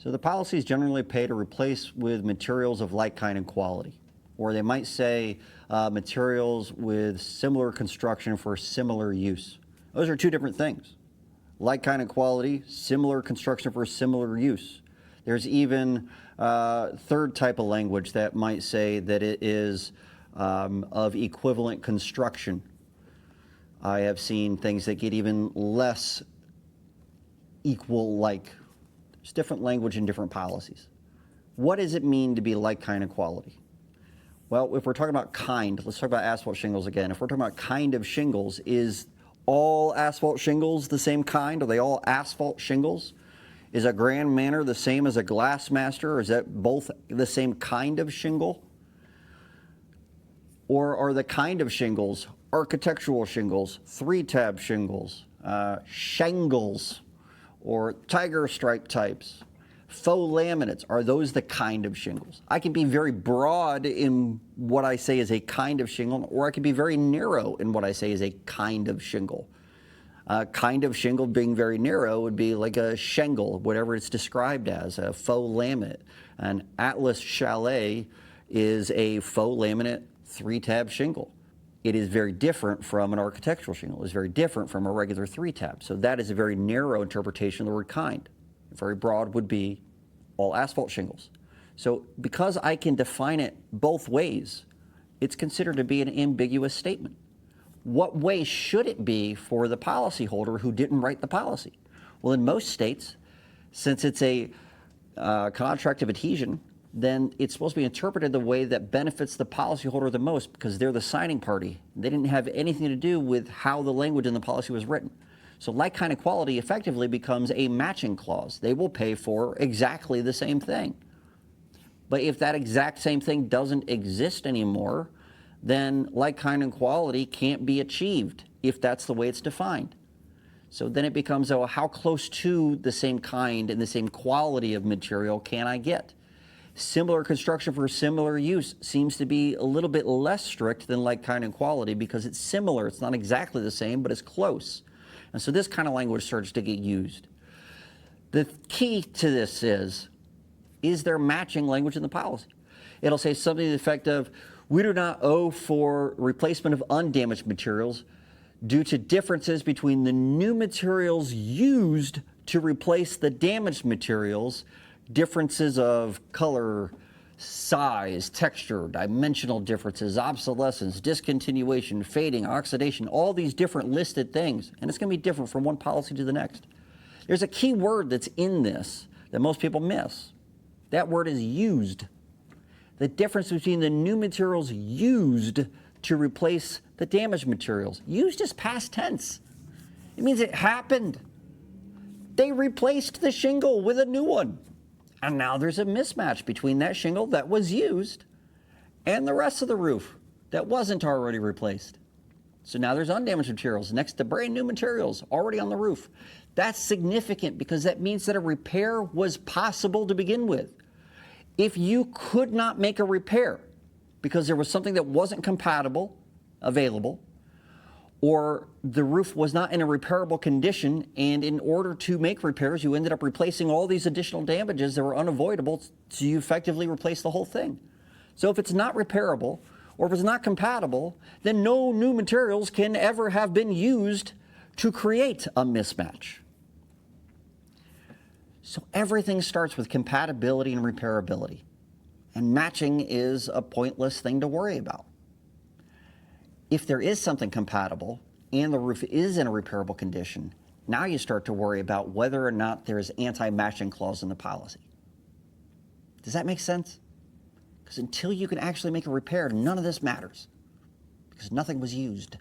So the policies generally pay to replace with materials of like kind and quality. Or they might say materials with similar construction for similar use. Those are two different things. Like kind and quality, similar construction for similar use. There's even a third type of language that might say that it is of equivalent construction. I have seen things that get even less equal like. There's different language in different policies. What does it mean to be like kind and quality? Well, if we're talking about kind, let's talk about asphalt shingles again. If we're talking about kind of shingles, is all asphalt shingles the same kind? Are they all asphalt shingles? Is a Grand Manor the same as a Glassmaster, or is that both the same kind of shingle? Or are the kind of shingles architectural shingles, 3-tab shingles, shingles, or tiger stripe types, faux laminates? Are those the kind of shingles? I can be very broad in what I say is a kind of shingle, or I can be very narrow in what I say is a kind of shingle. Kind of shingle being very narrow would be like a shingle, whatever it's described as, a faux laminate. An Atlas Chalet is a faux laminate 3-tab shingle. It is very different from an architectural shingle. It's very different from a regular 3-tab. So that is a very narrow interpretation of the word kind. Very broad would be all asphalt shingles. So because I can define it both ways, it's considered to be an ambiguous statement. What way should it be for the policyholder who didn't write the policy? Well, in most states, since it's a contract of adhesion, then it's supposed to be interpreted the way that benefits the policyholder the most because they're the signing party. They didn't have anything to do with how the language in the policy was written. So like kind of quality effectively becomes a matching clause. They will pay for exactly the same thing. But if that exact same thing doesn't exist anymore, then like kind and quality can't be achieved if that's the way it's defined. So then it becomes, oh, how close to the same kind and the same quality of material can I get? Similar construction for similar use seems to be a little bit less strict than like kind and quality because it's similar. It's not exactly the same, but it's close. And so this kind of language starts to get used. The key to this is there matching language in the policy? It'll say something to the effect of, we do not owe for replacement of undamaged materials due to differences between the new materials used to replace the damaged materials, differences of color, size, texture, dimensional differences, obsolescence, discontinuation, fading, oxidation, all these different listed things. And it's going to be different from one policy to the next. There's a key word that's in this that most people miss. That word is used. The difference between the new materials used to replace the damaged materials. Used is past tense. It means it happened. They replaced the shingle with a new one. And now there's a mismatch between that shingle that was used and the rest of the roof that wasn't already replaced. So now there's undamaged materials next to brand new materials already on the roof. That's significant because that means that a repair was possible to begin with. If you could not make a repair because there was something that wasn't compatible, available, or the roof was not in a repairable condition, and in order to make repairs, you ended up replacing all these additional damages that were unavoidable, so you effectively replace the whole thing. So if it's not repairable, or if it's not compatible, then no new materials can ever have been used to create a mismatch. So everything starts with compatibility and repairability. And matching is a pointless thing to worry about. If there is something compatible and the roof is in a repairable condition, now you start to worry about whether or not there's anti-matching clause in the policy. Does that make sense? Because until you can actually make a repair, none of this matters because nothing was used.